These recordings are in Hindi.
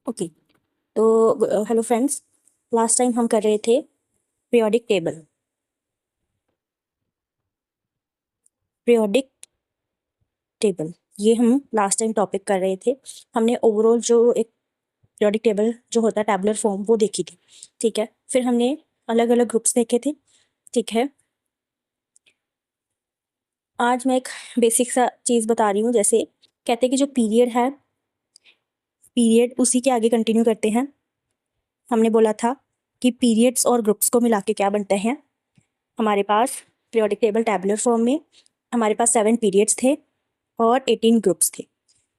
ओके। तो हेलो फ्रेंड्स, लास्ट टाइम हम कर रहे थे पीरियोडिक टेबल। पीरियोडिक टेबल ये हम लास्ट टाइम टॉपिक कर रहे थे। हमने ओवरऑल जो एक पीरियोडिक टेबल जो होता है टैबुलर फॉर्म वो देखी थी, ठीक है। फिर हमने अलग अलग ग्रुप्स देखे थे, ठीक है। आज मैं एक बेसिक सा चीज़ बता रही हूँ। जैसे कहते हैं कि जो पीरियड है, पीरियड उसी के आगे कंटिन्यू करते हैं। हमने बोला था कि पीरियड्स और ग्रुप्स को मिला के क्या बनते हैं हमारे पास पीरियोडिक टेबल टैबुलर फॉर्म में। हमारे पास 7 पीरियड्स थे और 18 ग्रुप्स थे।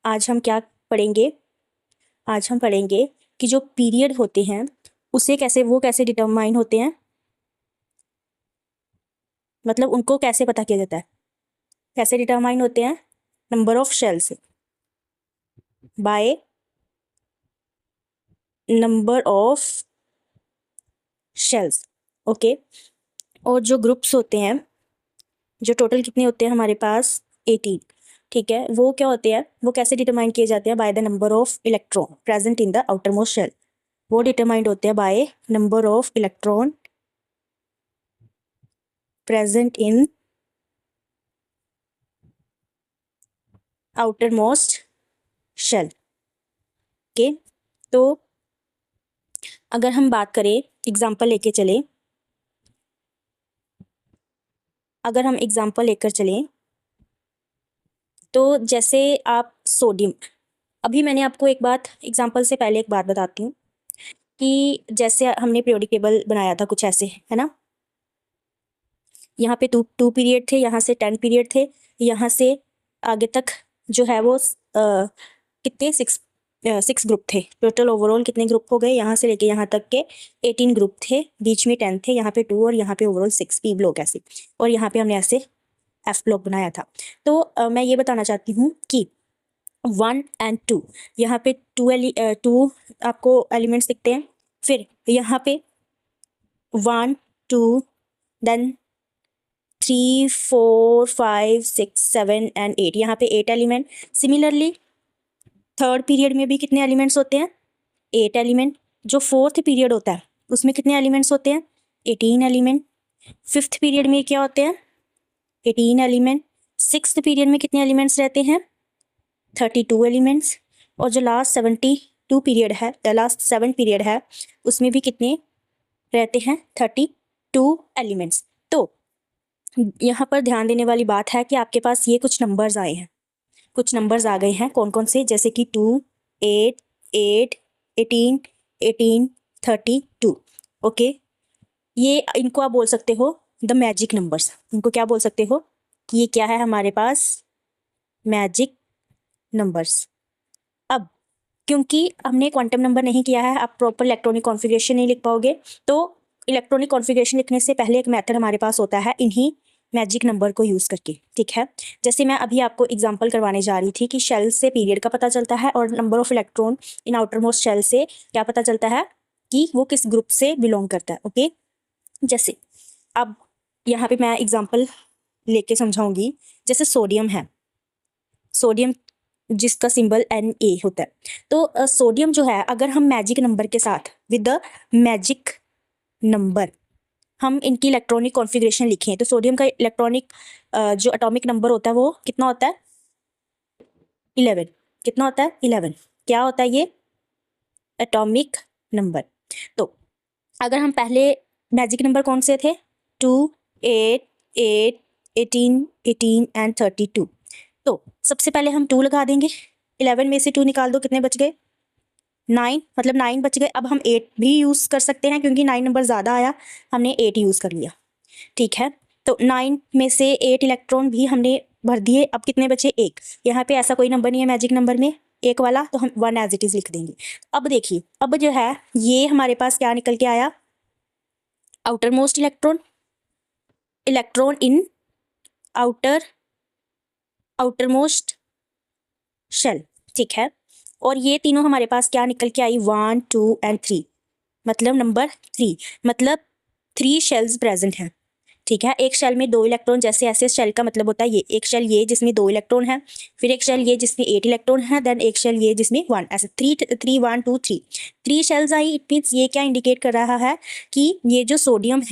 आज हम क्या पढ़ेंगे? आज हम पढ़ेंगे कि जो पीरियड होते हैं उसे कैसे डिटरमाइन होते हैं, मतलब उनको कैसे पता किया जाता है, कैसे डिटरमाइन होते हैं? नंबर ऑफ शेल से, bye number of shells, okay. और जो ग्रुप्स होते हैं, जो टोटल कितने होते हैं हमारे पास 18, ठीक है। वो क्या होते हैं, वो कैसे डिटरमाइन किए जाते हैं? By the number of electron present in the outer most shell. वो डिटरमाइंड होते हैं by number of electron present in outer most shell, okay. तो अगर हम बात करें, एग्जाम्पल लेके चलें, अगर हम एग्जाम्पल लेकर चलें तो जैसे आप सोडियम, अभी मैंने आपको एक बात एग्जाम्पल से पहले एक बात बताती हूँ कि जैसे हमने पीरियोडिक टेबल बनाया था कुछ ऐसे, है ना। यहाँ पे टू पीरियड थे, यहाँ से 10 पीरियड थे, यहाँ से आगे तक जो है वो कितने 6 ग्रुप थे टोटल। ओवरऑल कितने ग्रुप हो गए? यहाँ से लेके यहाँ तक के 18 ग्रुप थे, बीच में 10 थे, यहाँ पे 2 और यहाँ पे ओवरऑल 6 पी ब्लॉक ऐसे, और यहाँ पे हमने ऐसे एफ ब्लॉक बनाया था। तो मैं ये बताना चाहती हूँ कि 1 and 2, यहाँ पे 2 आपको एलिमेंट्स दिखते हैं। फिर यहाँ पे 1 2 देन 3 4 5 6 7 and 8, यहाँ पे 8 एलिमेंट। सिमिलरली थर्ड पीरियड में भी कितने एलिमेंट्स होते हैं? 8 एलिमेंट। जो फोर्थ पीरियड होता है उसमें कितने एलिमेंट्स होते हैं? 18 एलिमेंट। फिफ्थ पीरियड में क्या होते हैं? 18 एलिमेंट। सिक्स्थ पीरियड में कितने एलिमेंट्स रहते हैं? 32 एलिमेंट्स। और जो लास्ट 72 पीरियड है, लास्ट 7 पीरियड है, उसमें भी कितने रहते हैं? 32 एलिमेंट्स। तो यहाँ पर ध्यान देने वाली बात है कि आपके पास ये कुछ नंबर्स आए हैं, कुछ नंबर्स आ गए हैं। कौन कौन से? जैसे कि 2 8 8 18 18 32, ओके। ये इनको आप बोल सकते हो द मैजिक नंबर्स। इनको क्या बोल सकते हो कि ये क्या है हमारे पास? Magic numbers. अब क्योंकि हमने क्वांटम नंबर नहीं किया है, आप प्रॉपर इलेक्ट्रॉनिक कॉन्फ़िगरेशन नहीं लिख पाओगे, तो इलेक्ट्रॉनिक कॉन्फ़िगरेशन लिखने से पहले एक मेथड हमारे पास होता है इन्हीं मैजिक नंबर को यूज़ करके, ठीक है। जैसे मैं अभी आपको एग्जांपल करवाने जा रही थी कि शेल से पीरियड का पता चलता है और number of electron in outer most shell से क्या पता चलता है कि वो किस ग्रुप से बिलोंग करता है, ओके। जैसे अब यहाँ पे मैं एग्जाम्पल लेके समझाऊंगी। जैसे सोडियम है, सोडियम जिसका सिंबल Na होता है। तो सोडियम जो है, अगर हम मैजिक नंबर के साथ विद द मैजिक नंबर हम इनकी इलेक्ट्रॉनिक कॉन्फ़िगरेशन लिखें, तो सोडियम का इलेक्ट्रॉनिक जो एटॉमिक नंबर होता है वो कितना होता है? 11। कितना होता है? 11। क्या होता है ये? Atomic number. तो अगर हम पहले मैजिक नंबर कौन से थे? 2 8 8 18 18 एंड 32। तो सबसे पहले हम 2 लगा देंगे, 11 में से 2 निकाल दो, कितने बच गए? 9, मतलब 9 बच गए। अब हम 8 भी यूज़ कर सकते हैं क्योंकि 9 नंबर ज़्यादा आया, हमने 8 यूज़ कर लिया, ठीक है। तो 9 में से 8 इलेक्ट्रॉन भी हमने भर दिए। अब कितने बचे? 1। यहाँ पे ऐसा कोई नंबर नहीं है मैजिक नंबर में एक वाला, तो हम 1 एज इट इज़ लिख देंगे। अब देखिए, अब जो है ये हमारे पास क्या निकल के आया? Outer most electron, electron in outer most shell, ठीक है। और ये तीनों हमारे पास क्या निकल के आई? 1 2 एंड 3, मतलब नंबर 3, मतलब 3 शेल्स प्रेजेंट हैं। ठीक है। एक शेल में 2 इलेक्ट्रॉन, जैसे ऐसे शेल का मतलब होता है ये एक शेल ये जिसमें 2 इलेक्ट्रॉन है, फिर एक शेल ये जिसमें 8 इलेक्ट्रॉन है, देन एक शेल ये जिसमें 1, ऐसे 3 शेल्स आई। इट मीन्स ये क्या इंडिकेट कर रहा है कि ये जो सोडियम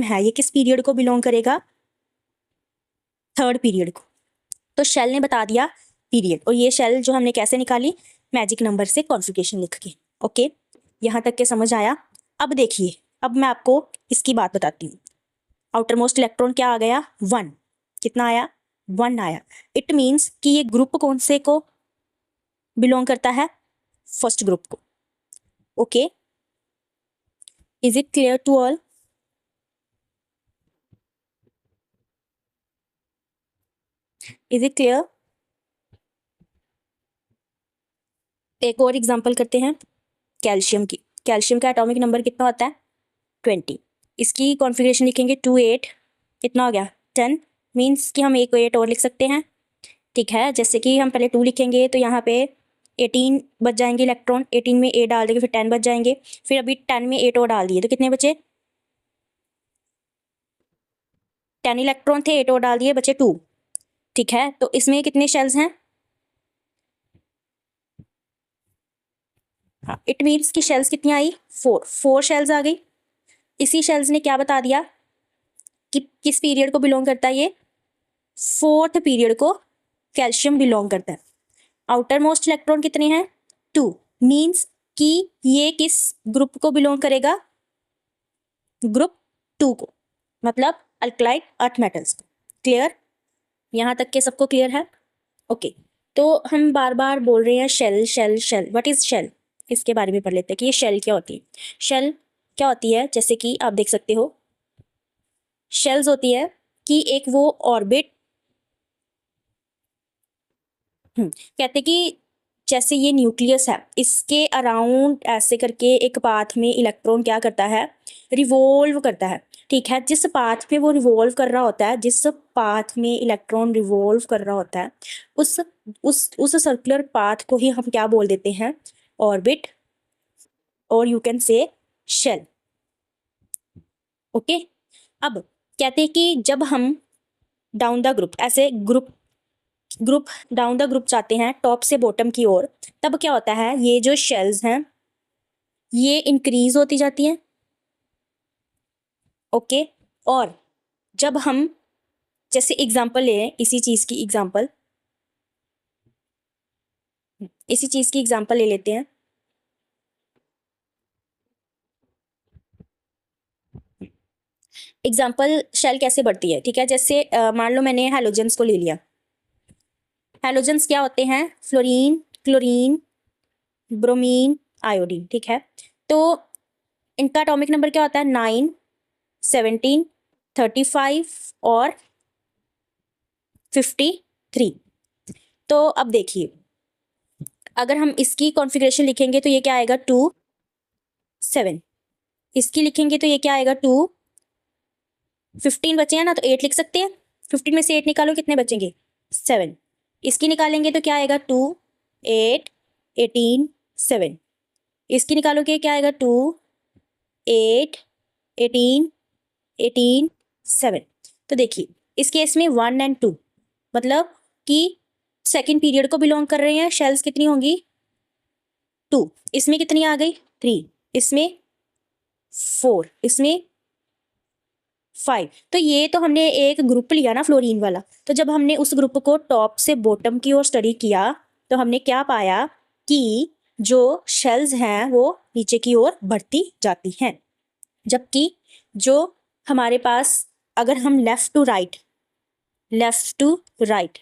है ये किस पीरियड को बिलोंग करेगा, 3rd पीरियड को। तो शेल ने बता दिया पीरियड, और ये शेल जो हमने कैसे निकाली, मैजिक नंबर से कॉन्फ़िगरेशन लिख के। ओके, यहाँ तक के समझ आया। अब देखिए, अब मैं आपको इसकी बात बताती हूँ। आउटर मोस्ट इलेक्ट्रॉन क्या आ गया, 1। कितना आया, 1 आया। इट मीन्स कि ये ग्रुप कौन से को बिलोंग करता है, फर्स्ट ग्रुप को। Okay, is it clear to all? Is it clear? एक और एग्जांपल करते हैं कैल्शियम की। कैल्शियम का एटॉमिक नंबर कितना होता है, 20। इसकी कॉन्फ़िगरेशन लिखेंगे 2 8, कितना हो गया, 10। मीन्स कि हम एक 8 और लिख सकते हैं। ठीक है, जैसे कि हम पहले 2 लिखेंगे तो यहाँ पे 18 बच जाएंगे इलेक्ट्रॉन, 18 में 8 डाल देंगे फिर 10 बच जाएंगे, फिर अभी 10 में 8 और डाल दिए तो कितने बचे, 10 इलेक्ट्रॉन थे, 8 और डाल दिए, बचे 2। ठीक है, तो इसमें कितने शेल्स हैं, हाँ, इट मीन्स की शेल्स कितनी आई, 4 शेल्स आ गई। इसी शेल्स ने क्या बता दिया कि किस पीरियड को बिलोंग करता है, ये 4th पीरियड को कैल्शियम बिलोंग करता है। आउटर मोस्ट इलेक्ट्रॉन कितने हैं, 2। मीन्स कि ये किस ग्रुप को बिलोंग करेगा, ग्रुप 2 को, मतलब अल्कलाइड अर्थ मेटल्स को। क्लियर? यहाँ तक के सबको क्लियर है? ओके, तो हम बार बार बोल रहे हैं shell shell shell, what is shell, इसके बारे में पढ़ लेते हैं कि ये शेल क्या होती है। शेल क्या होती है, जैसे कि आप देख सकते हो, शेल्स होती है कि एक वो ऑर्बिट, कहते कि जैसे ये न्यूक्लियस है, इसके अराउंड ऐसे करके एक पाथ में इलेक्ट्रॉन क्या करता है, रिवॉल्व करता है। ठीक है, जिस पाथ पे वो रिवॉल्व कर रहा होता है, जिस पाथ में इलेक्ट्रॉन रिवॉल्व कर रहा होता है, उस सर्कुलर पाथ को ही हम क्या बोल देते हैं, ऑर्बिट, और you can say shell. Okay, अब कहते हैं कि जब हम डाउन द ग्रुप, ऐसे ग्रुप डाउन द ग्रुप जाते हैं टॉप से बॉटम की ओर, तब क्या होता है, ये जो शेल्स हैं ये इंक्रीज होती जाती हैं। ओके, और जब हम जैसे एग्जांपल ले, इसी चीज की एग्जांपल ले लेते हैं। एग्जांपल शेल कैसे बढ़ती है, ठीक है, जैसे मान लो मैंने हैलोजेंस को ले लिया। हैलोजेंस क्या होते हैं, फ्लोरीन, क्लोरीन, ब्रोमीन, आयोडीन। ठीक है, तो इनका एटॉमिक नंबर क्या होता है, 9, 17, 35 और 53। तो अब देखिए, अगर हम इसकी कॉन्फ़िगरेशन लिखेंगे तो ये क्या आएगा, 2 7। इसकी लिखेंगे तो ये क्या आएगा, 2 15 बचे हैं ना, तो 8 लिख सकते हैं। 15 में से 8 निकालो, कितने बचेंगे, 7। इसकी निकालेंगे तो क्या आएगा, 2 8 18 7। इसकी निकालोगे क्या आएगा, 2 8 18 18 7। तो देखिए, इस केस में 1 और 2 मतलब कि सेकेंड पीरियड को बिलोंग कर रहे हैं। शेल्स कितनी होंगी, 2। इसमें कितनी आ गई, 3। इसमें 4, इसमें 5। तो ये तो हमने एक ग्रुप लिया ना, फ्लोरीन वाला। तो जब हमने उस ग्रुप को टॉप से बॉटम की ओर स्टडी किया तो हमने क्या पाया कि जो शेल्स हैं वो नीचे की ओर बढ़ती जाती हैं, जबकि जो हमारे पास, अगर हम लेफ्ट टू राइट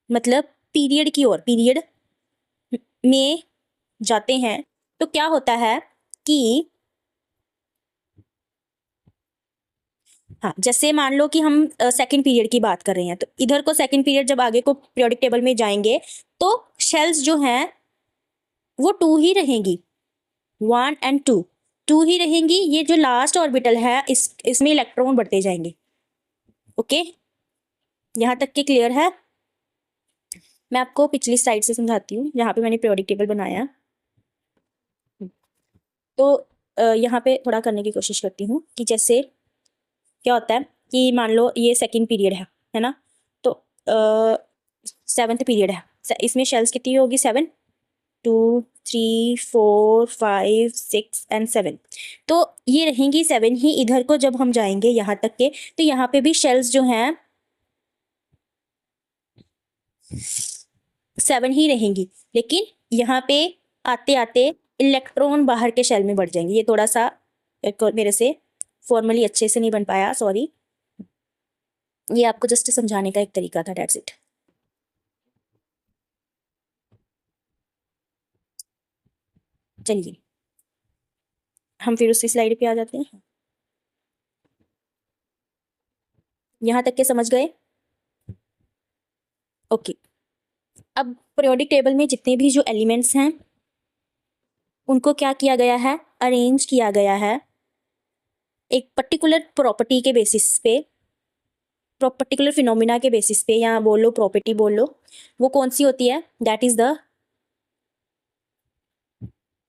मतलब पीरियड की ओर, पीरियड में जाते हैं, तो क्या होता है कि, हाँ, जैसे मान लो कि हम सेकंड पीरियड की बात कर रहे हैं, तो इधर को सेकंड पीरियड जब आगे को पीरियोडिक टेबल में जाएंगे तो शेल्स जो हैं वो 2 ही रहेंगी, 1 और 2 ही रहेंगी। ये जो लास्ट ऑर्बिटल है इसमें इलेक्ट्रॉन बढ़ते जाएंगे। ओके, यहाँ तक के क्लियर है? मैं आपको पिछली स्लाइड से समझाती हूँ, यहाँ पे मैंने पीरियोडिक टेबल बनाया। तो यहाँ पे थोड़ा करने की कोशिश करती हूँ कि जैसे क्या होता है कि मान लो ये सेकंड पीरियड है ना, तो 7th पीरियड है, इसमें शेल्स कितनी होगी 7, 2, 3, 4, 5, 6 एंड 7, तो ये रहेंगी 7 ही। इधर को जब हम जाएंगे यहाँ तक के, तो यहाँ पे भी शेल्स जो हैं 7 ही रहेंगी, लेकिन यहाँ पे आते आते इलेक्ट्रॉन बाहर के शेल में बढ़ जाएंगे। ये थोड़ा सा मेरे से फॉर्मली अच्छे से नहीं बन पाया, सॉरी, ये आपको जस्ट समझाने का एक तरीका था, दैट्स इट। चलिए हम फिर उसी स्लाइड पे आ जाते हैं। यहाँ तक के समझ गए? ओके। अब पीरियोडिक टेबल में जितने भी जो एलिमेंट्स हैं उनको क्या किया गया है, अरेंज किया गया है एक पर्टिकुलर प्रॉपर्टी के बेसिस पे, पर्टिकुलर फिनोमिना के बेसिस पे, या बोल लो प्रॉपर्टी बोल लो, वो कौन सी होती है, that is the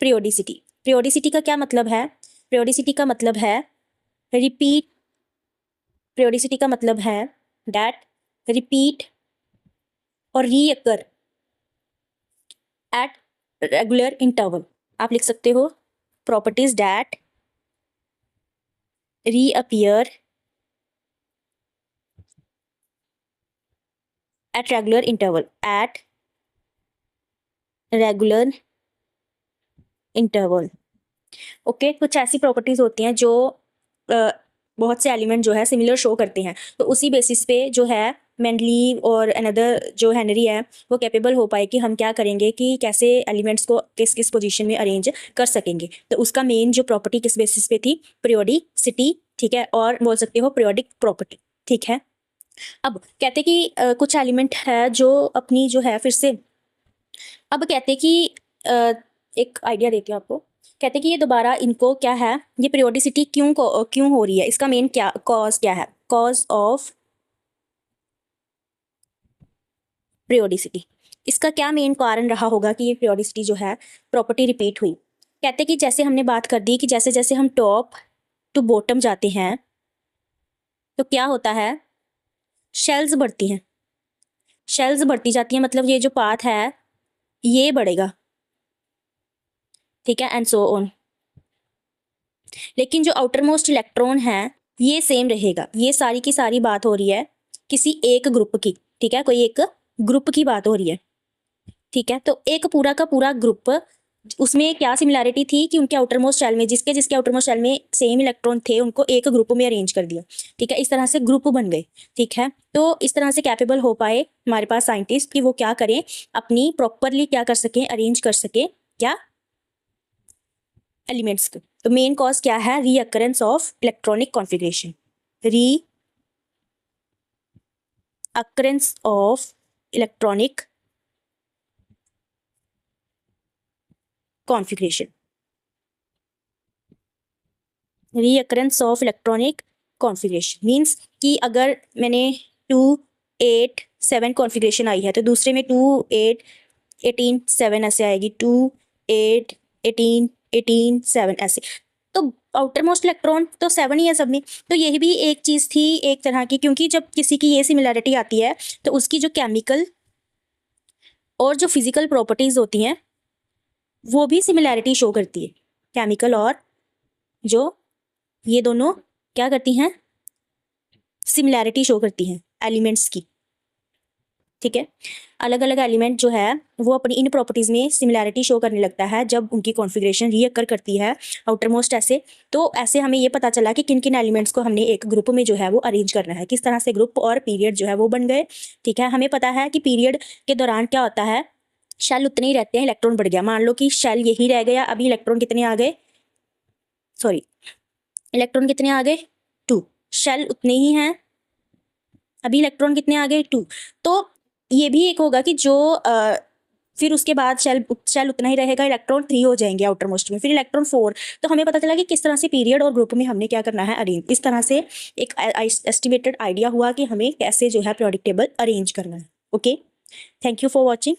periodicity. Periodicity का क्या मतलब है? पीरियोडिसिटी का मतलब है रिपीट, पीरियोडिसिटी का मतलब है दैट रिपीट और रीअकर एट रेगुलर इंटरवल। आप लिख सकते हो properties that reappear at regular interval, at regular interval. Okay, कुछ ऐसी प्रॉपर्टीज होती हैं जो बहुत से एलिमेंट जो है सिमिलर शो करते हैं, तो उसी बेसिस पे जो है मेंडलीव और अनदर जो हेनरी है वो कैपेबल हो पाए कि हम क्या करेंगे कि कैसे एलिमेंट्स को किस किस पोजीशन में अरेंज कर सकेंगे। तो उसका मेन जो प्रॉपर्टी किस बेसिस पे थी, पीरियोडिसिटी, ठीक है, और बोल सकते हो पीरियोडिक प्रॉपर्टी, ठीक है। अब कहते कि कुछ एलिमेंट है जो अपनी जो है फिर से, अब कहते कि एक आइडिया देती हूँ आपको, कहते कि ये दोबारा इनको क्या है, ये पीरियोडिसिटी क्यों हो रही है, इसका मेन क्या कॉज क्या है, कॉज ऑफ पीरियोडिसिटी, इसका क्या मेन कारण रहा होगा कि ये पीरियोडिसिटी जो है प्रॉपर्टी रिपीट हुई। कहते कि जैसे हमने बात कर दी कि जैसे जैसे हम टॉप टू बॉटम जाते हैं तो क्या होता है, शेल्स बढ़ती हैं, शेल्स बढ़ती जाती हैं, मतलब ये जो पाथ है ये बढ़ेगा, ठीक है, एंड सो ऑन। लेकिन जो आउटर मोस्ट इलेक्ट्रॉन है ये सेम रहेगा। ये सारी की सारी बात हो रही है किसी एक ग्रुप की, ठीक है, कोई एक ग्रुप की बात हो रही है, ठीक है। तो एक पूरा का पूरा ग्रुप, उसमें क्या सिमिलैरिटी थी कि उनके आउटर मोस्ट शेल में जिसके जिसके आउटर मोस्ट शेल में सेम इलेक्ट्रॉन थे उनको एक ग्रुप में अरेंज कर दिया, ठीक है, इस तरह से ग्रुप बन गए, ठीक है। तो इस तरह से कैपेबल हो पाए हमारे पास साइंटिस्ट कि वो क्या करें, अपनी प्रॉपरली क्या कर सकें, अरेंज कर सकें क्या एलिमेंट्स को। तो मेन कॉज क्या है, recurrence of electronic configuration, recurrence of electronic configuration, recurrence of electronic configuration means कि अगर मैंने 2, 8, 7 कॉन्फ़िगरेशन आई है तो दूसरे में 2, 8, 18, 7 ऐसे आएगी, 2, 8, 18, 18, 7 ऐसे। तो आउटर मोस्ट इलेक्ट्रॉन तो 7 ही है सब में। तो यही भी एक चीज़ थी एक तरह की, क्योंकि जब किसी की ये सिमिलैरिटी आती है तो उसकी जो केमिकल और जो फिजिकल प्रॉपर्टीज़ होती हैं वो भी सिमिलैरिटी शो करती है। केमिकल और जो ये दोनों क्या करती हैं, सिमिलैरिटी शो करती हैं एलिमेंट्स की, ठीक है। अलग अलग एलिमेंट जो है वो अपनी इन प्रॉपर्टीज़ में सिमिलैरिटी शो करने लगता है जब उनकी कॉन्फ़िगरेशन रीअकर करती है आउटर मोस्ट ऐसे। तो ऐसे हमें ये पता चला कि किन किन एलिमेंट्स को हमने एक ग्रुप में जो है वो अरेंज करना है, किस तरह से ग्रुप और पीरियड जो है वो बन गए, ठीक है। हमें पता है कि पीरियड के दौरान क्या होता है, शेल उतने ही रहते हैं, इलेक्ट्रॉन बढ़ गया, मान लो कि शेल यही रह गया, अभी इलेक्ट्रॉन कितने आ गए, सॉरी इलेक्ट्रॉन कितने आ गए 2, शेल उतने ही हैं, अभी इलेक्ट्रॉन कितने आ गए 2। तो ये भी एक होगा कि जो फिर उसके बाद शेल उतना ही रहेगा, इलेक्ट्रॉन 3 हो जाएंगे आउटर मोस्ट में, फिर इलेक्ट्रॉन 4। तो हमें पता चला कि किस तरह से पीरियड और ग्रुप में हमने क्या करना है, अरेंज। इस तरह से एक एस्टिमेटेड आइडिया हुआ कि हमें कैसे जो है पीरियोडिक टेबल अरेंज करना है। Okay, thank you for watching.